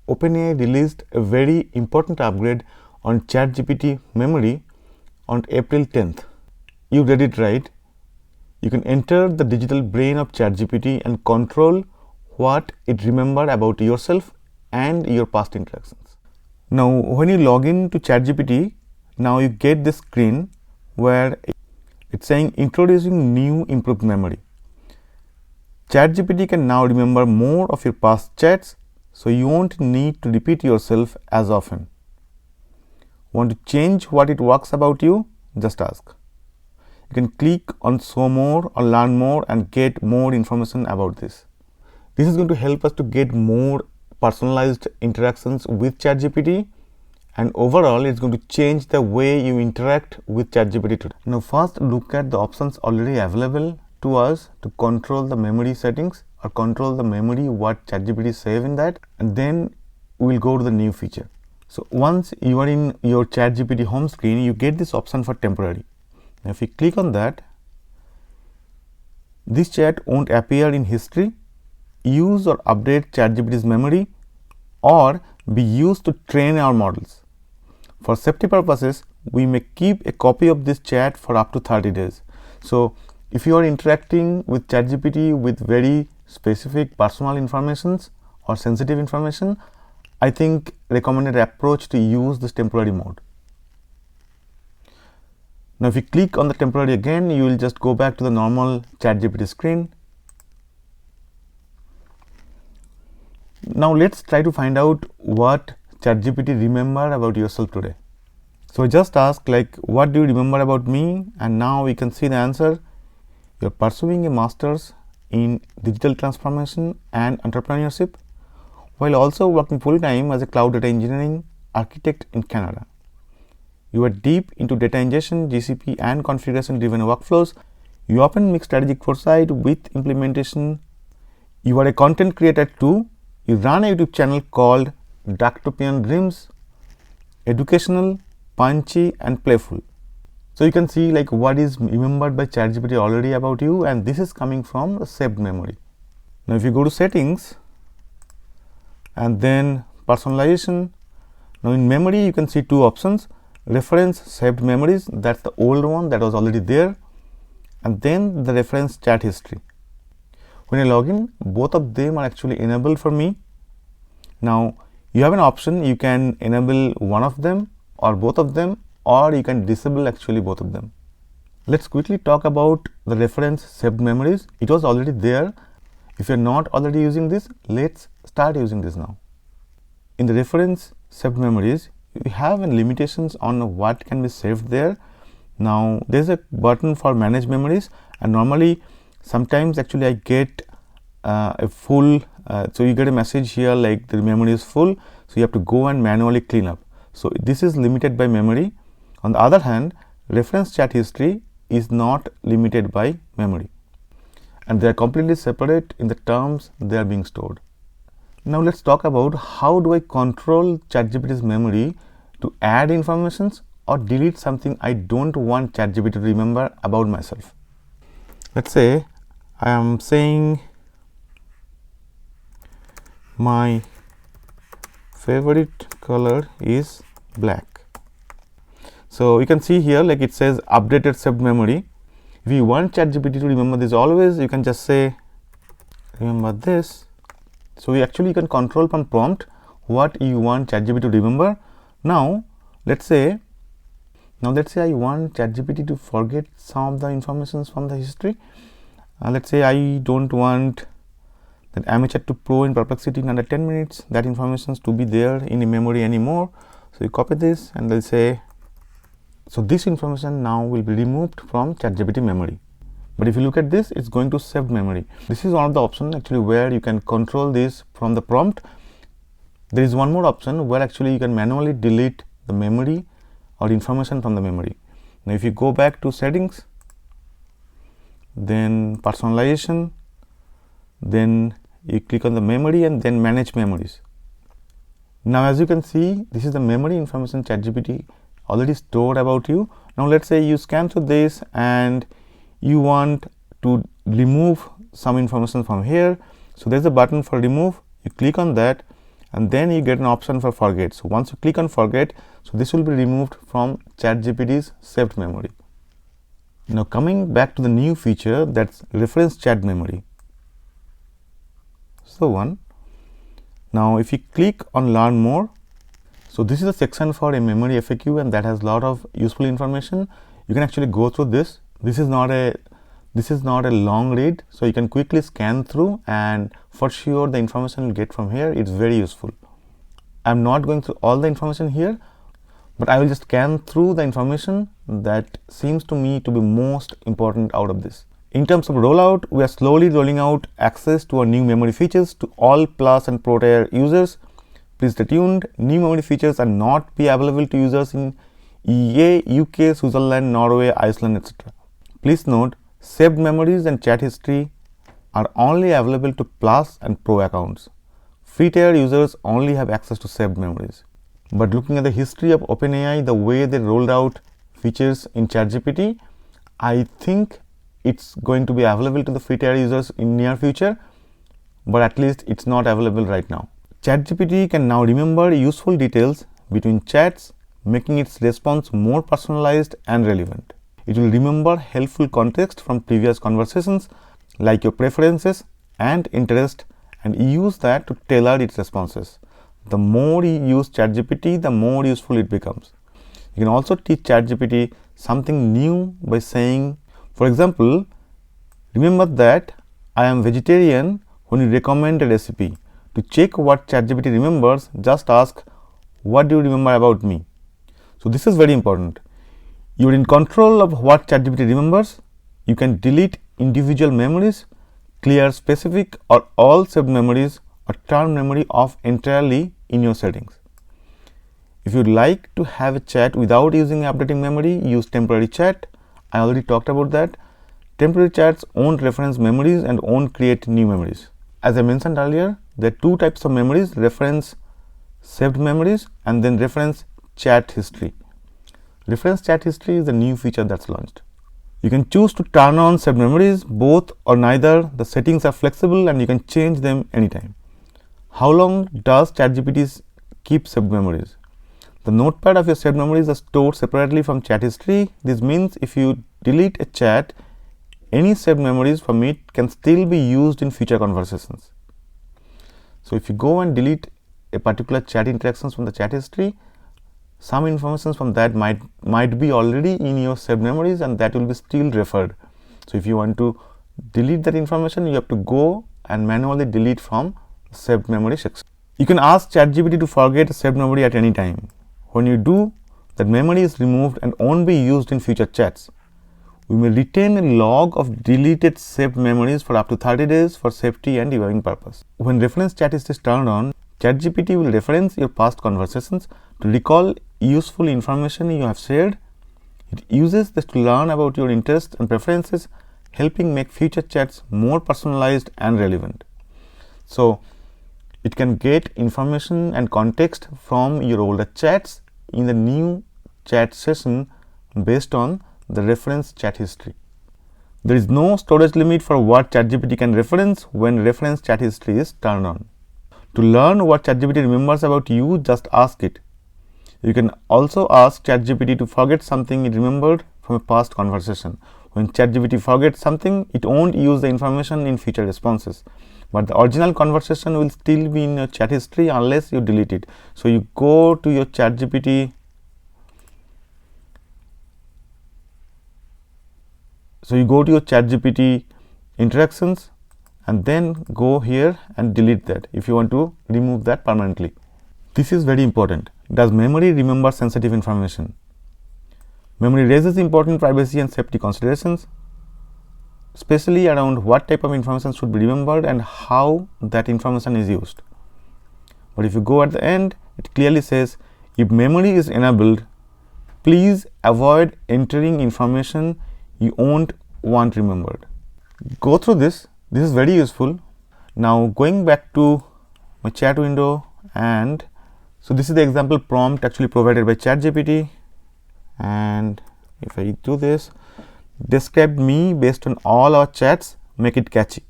OpenAI released a very important upgrade on ChatGPT Memory on April 10th. You read it right. You can enter the digital brain of ChatGPT and control what it remembers about yourself and your past interactions. Now, when you log in to ChatGPT, now you get this screen where it's saying introducing new improved memory. ChatGPT can now remember more of your past chats, so you won't need to repeat yourself as often. Want to change what it works about you? Just ask. You can click on show more or learn more and get more information about this. This is going to help us to get more personalized interactions with ChatGPT, and overall it's going to change the way you interact with ChatGPT today. Now first look at the options already available to us to control the memory settings or control the memory what ChatGPT save in that, and then we'll go to the new feature. So once you are in your ChatGPT home screen, you get this option for temporary. Now if you click on that, this chat won't appear in history, use or update ChatGPT's memory, or be used to train our models. For safety purposes, we may keep a copy of this chat for up to 30 days. So if you are interacting with ChatGPT with very specific personal informations or sensitive information, I think recommended approach to use this temporary mode. Now if you click on the temporary again, you will just go back to the normal ChatGPT screen. Now let's try to find out what ChatGPT remember about yourself today. So I just ask like, what do you remember about me? And now we can see the answer. You're pursuing a master's in digital transformation and entrepreneurship, while also working full-time as a cloud data engineering architect in Canada. You are deep into data ingestion, GCP and configuration-driven workflows. You often mix strategic foresight with implementation. You are a content creator too. You run a YouTube channel called Darktopian Dreams, educational, punchy and playful. So you can see like what is remembered by ChatGPT already about you, and this is coming from the saved memory. Now if you go to settings and then personalization, now in memory you can see two options: reference saved memories, that's the old one that was already there, and then the reference chat history. When I log in, both of them are actually enabled for me. Now you have an option, you can enable one of them or both of them, or you can disable actually both of them. Let's quickly talk about the reference saved memories. It was already there. If you're not already using this, let's start using this now. In the reference saved memories, we have limitations on what can be saved there. Now there's a button for manage memories, and normally sometimes actually I get a full so you get a message here like the memory is full, so you have to go and manually clean up. So this is limited by memory. On the other hand, reference chat history is not limited by memory, and they are completely separate in the terms they are being stored. Now let's talk about how do I control ChatGPT's memory to add informations or delete something I don't want ChatGPT to remember about myself. Let's say I am saying my favorite color is black. So you can see here like it says updated saved memory. If you want ChatGPT to remember this always, you can just say remember this. So you can control from prompt what you want ChatGPT to remember. Now let's say I want ChatGPT to forget some of the informations from the history. Let's say I don't want that amateur to pro in perplexity in under 10 minutes, that information to be there in the memory anymore. So you copy this and they'll say, so this information now will be removed from ChatGPT memory. But if you look at this, it's going to saved memory. This is one of the options actually where you can control this from the prompt. There is one more option where actually you can manually delete the memory or information from the memory. Now if you go back to settings, then personalization, then you click on the memory and then manage memories. Now as you can see, this is the memory information ChatGPT already stored about you. Now let's say you scan through this and you want to remove some information from here. So there's a button for remove. You click on that and then you get an option for forget. So once you click on forget, so this will be removed from ChatGPT's saved memory. Now coming back to the new feature, that's reference chat memory. So one. Now if you click on learn more, so this is a section for a memory FAQ, and that has a lot of useful information. You can actually go through this. This is not a long read, so you can quickly scan through, and for sure the information you get from here, it's very useful. I'm not going through all the information here, but I will just scan through the information that seems to me to be most important out of this. In terms of rollout, we are slowly rolling out access to our new memory features to all Plus and Pro tier users. Please stay tuned. New memory features are not be available to users in EA, UK, Switzerland, Norway, Iceland, etc. Please note, saved memories and chat history are only available to Plus and Pro accounts. Free tier users only have access to saved memories. But looking at the history of OpenAI, the way they rolled out features in ChatGPT, I think it's going to be available to the free tier users in near future, but at least it's not available right now. ChatGPT can now remember useful details between chats, making its response more personalized and relevant. It will remember helpful context from previous conversations, like your preferences and interest, and use that to tailor its responses. The more you use ChatGPT, the more useful it becomes. You can also teach ChatGPT something new by saying, for example, remember that I am vegetarian when you recommend a recipe. To check what ChatGPT remembers, just ask, what do you remember about me? So this is very important. You are in control of what ChatGPT remembers. You can delete individual memories, clear specific or all saved memories, or turn memory off entirely in your settings. If you would like to have a chat without using updating memory, use temporary chat. I already talked about that. Temporary chats won't reference memories and won't create new memories. As I mentioned earlier, there are two types of memories: reference saved memories and then reference chat history. Reference chat history is the new feature that's launched. You can choose to turn on saved memories, both or neither. The settings are flexible and you can change them anytime. How long does ChatGPT keep saved memories? The notepad of your saved memories are stored separately from chat history. This means if you delete a chat, any saved memories from it can still be used in future conversations. So if you go and delete a particular chat interactions from the chat history, some information from that might be already in your saved memories, and that will be still referred. So if you want to delete that information, you have to go and manually delete from saved memory section. You can ask ChatGPT to forget a saved memory at any time. When you do, that memory is removed and won't be used in future chats. We may retain a log of deleted saved memories for up to 30 days for safety and debugging purpose. When reference chat is turned on, ChatGPT will reference your past conversations to recall useful information you have shared. It uses this to learn about your interests and preferences, helping make future chats more personalized and relevant. So it can get information and context from your older chats in the new chat session based on the reference chat history. There is no storage limit for what ChatGPT can reference when reference chat history is turned on. To learn what ChatGPT remembers about you, just ask it. You can also ask ChatGPT to forget something it remembered from a past conversation. When ChatGPT forgets something, it won't use the information in future responses, but the original conversation will still be in your chat history unless you delete it. So you go to your ChatGPT. So you go to your ChatGPT interactions and then go here and delete that if you want to remove that permanently. This is very important. Does memory remember sensitive information? Memory raises important privacy and safety considerations, especially around what type of information should be remembered and how that information is used. But if you go at the end, it clearly says, if memory is enabled, please avoid entering information you won't want remembered. Go through this. This is very useful. Now going back to my chat window, and so this is the example prompt actually provided by ChatGPT, and if I do this, describe me based on all our chats, make it catchy.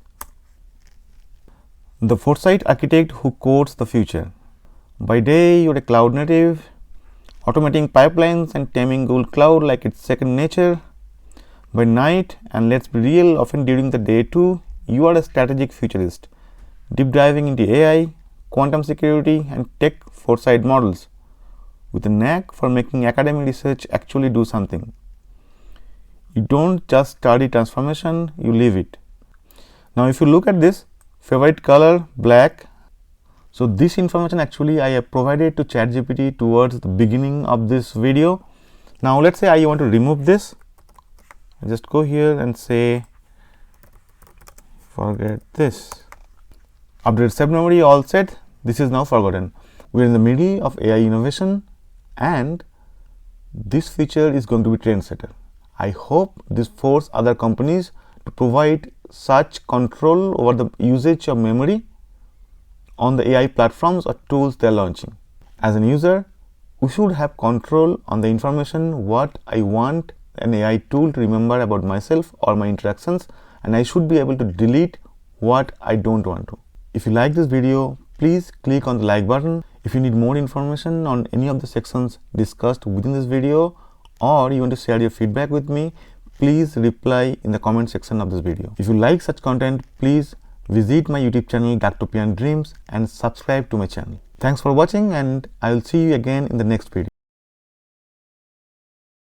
The foresight architect who codes the future. By day, you're a cloud native, automating pipelines and taming Google Cloud like it's second nature. By night, and let's be real, often during the day too, you are a strategic futurist, deep diving into AI, quantum security, and tech foresight models, with a knack for making academic research actually do something. You don't just study transformation, you live it. Now, if you look at this, favorite color, black. So this information actually I have provided to ChatGPT towards the beginning of this video. Now let's say I want to remove this. I just go here and say forget this. Update sub memory all set. This is now forgotten. We are in the middle of AI innovation and this feature is going to be trendsetter. I hope this forces other companies to provide such control over the usage of memory on the AI platforms or tools they are launching. As an user, we should have control on the information what I want an AI tool to remember about myself or my interactions, and I should be able to delete what I don't want to. If you like this video, please click on the like button. If you need more information on any of the sections discussed within this video, or you want to share your feedback with me, please reply in the comment section of this video. If you like such content, please visit my YouTube channel Darktopian Dreams and subscribe to my channel. Thanks for watching, and I will see you again in the next video.